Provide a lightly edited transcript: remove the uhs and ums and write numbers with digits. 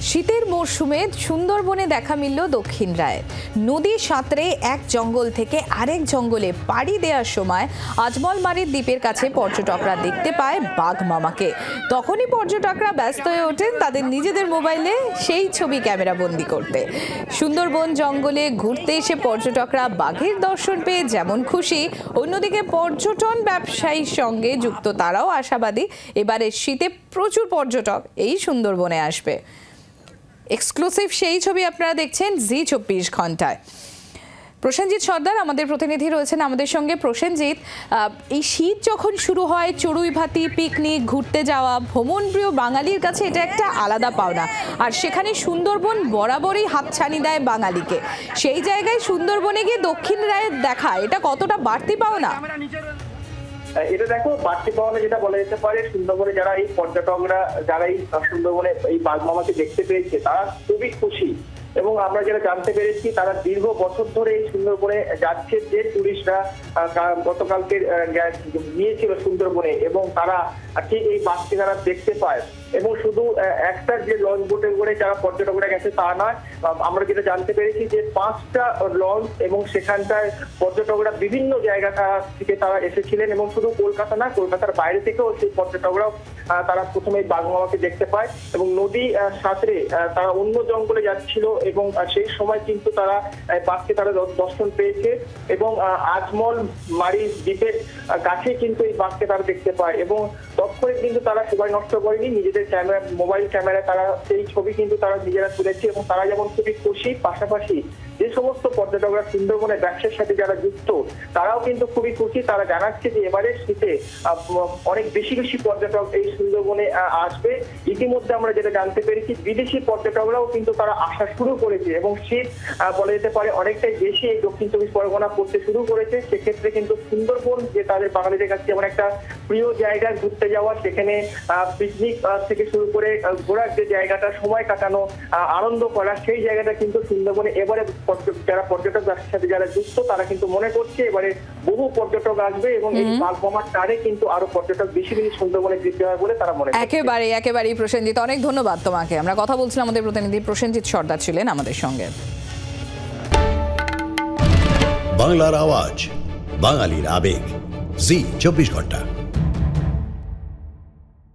শীতের মরশুমে সুন্দরবনে দেখা মিলল দক্ষিণ রায়ের। নদী সাঁতরে এক জঙ্গল থেকে আরেক জঙ্গলে পাড়ি দেওয়ার সময় আজমলমারীর দ্বীপের কাছে পর্যটকরা দেখতে পায় বাঘ মামাকে। তখনই পর্যটকরা ব্যস্ত হয়ে ওঠেন তাদের নিজেদের মোবাইলে সেই ছবি ক্যামেরা বন্দি করতে। সুন্দরবন জঙ্গলে ঘুরতে এসে পর্যটকরা বাঘের দর্শন পেয়ে যেমন খুশি, অন্যদিকে পর্যটন ব্যবসায়ীর সঙ্গে যুক্ত তারাও আশাবাদী এবারের শীতে প্রচুর পর্যটক এই সুন্দরবনে আসবে। এক্সক্লুসিভ সেই ছবি আপনারা দেখছেন জি24 ঘন্টায়। প্রসেনজিৎ সর্দার আমাদের প্রতিনিধি রয়েছেন আমাদের সঙ্গে। প্রসেনজিৎ, এই শীত যখন শুরু হয়, চড়ুইভাতি, পিকনিক, ঘুরতে যাওয়া ভ্রমণপ্রিয় বাঙালির কাছে এটা একটা আলাদা পাওনা। আর সেখানে সুন্দরবন বরাবরই হাতছানি দেয় বাঙালিকে। সেই জায়গায় সুন্দরবনে গিয়ে দক্ষিণ রায়ের দেখা, এটা কতটা বাড়তি পাওনা? এটা দেখো, বাড়তি পাওনা যেটা বলা যেতে পারে, সুন্দরবনে যারা এই পর্যটকরা যারা এই সুন্দরবনে এই বাঘ মামাকে দেখতে পেয়েছে তারা খুবই খুশি। এবং আমরা যেটা জানতে পেরেছি, তারা দীর্ঘ বছর ধরে এই সুন্দরবনে যাচ্ছে। যে টুরিস্টরা গতকালকে গিয়েছিল সুন্দরবনে এবং তারা ঠিক এই বাঘকে তারা দেখতে পায়। এবং শুধু একটা যে লঞ্চ বোটে করে যারা পর্যটকরা গেছে তা নয়, আমরা যেটা জানতে পেরেছি যে 5টা লঞ্চ এবং সেখানটায় পর্যটকরা বিভিন্ন জায়গা থেকে তারা এসেছিলেন। এবং শুধু কলকাতা না, কলকাতার বাইরে থেকেও সেই পর্যটকরাও তারা প্রথমে বাঘ মামাকে দেখতে পায়। এবং নদী সাঁতরে তারা অন্য জঙ্গলে যাচ্ছিল এবং সেই সময় কিন্তু তারা বাঘকে তারা দর্শন পেয়েছে। এবং আজমল মারি দ্বীপের কাছে কিন্তু এই বাঘকে তারা দেখতে পায়। এবং তৎক্ষণে কিন্তু তারা সময় নষ্ট করেনি, নিজেদের মোবাইল ক্যামেরায় তারা সেই ছবি কিন্তু তারা নিজেরা তুলেছে। এবং তারা যেমন খুবই খুশি, পাশাপাশি যে সমস্ত পর্যটকরা সুন্দরবনের ব্যবসার সাথে যারা যুক্ত তারাও কিন্তু খুবই খুশি। তারা জানাচ্ছে যে এবারের শীতে অনেক বেশি বেশি পর্যটক এই সুন্দরবনে আসবে। ইতিমধ্যে আমরা যেটা জানতে পেরেছি, বিদেশি পর্যটকরাও কিন্তু তারা আসা শুরু করেছে এবং শীত বলা যেতে পারে অনেকটাই বেশি এই দক্ষিণ 24 পরগনা করতে শুরু করেছে। সেক্ষেত্রে কিন্তু সুন্দরবন যে তাদের বাঙালিদের কাছে যেমন একটা প্রিয় জায়গায় ঘুরতে যাওয়া, সেখানে পিকনিক থেকে শুরু করে ঘোরার যে জায়গাটা, সময় কাটানো, আনন্দ করা, সেই জায়গাটা কিন্তু সুন্দরবনে এবারে যারা পর্যটক ব্যবসার সাথে যারা যুক্ত তারা কিন্তু মনে করছে এবারে বহু পর্যটক আসবে এবং এই বাঘ মামার টানে কিন্তু আরো পর্যটক বেশি বেশি সুন্দরবনে বৃদ্ধি হবে বলে তারা মনে করছে। একেবারেই প্রসেনজিৎ, অনেক ধন্যবাদ তোমাকে। আমরা কথা বলছিলাম, আমাদের প্রতিনিধি প্রসেনজিৎ সর্দার ছিলেন আমাদের সঙ্গে। বাংলার আওয়াজ, বাঙালির আবেগ, জি24 ঘন্টা।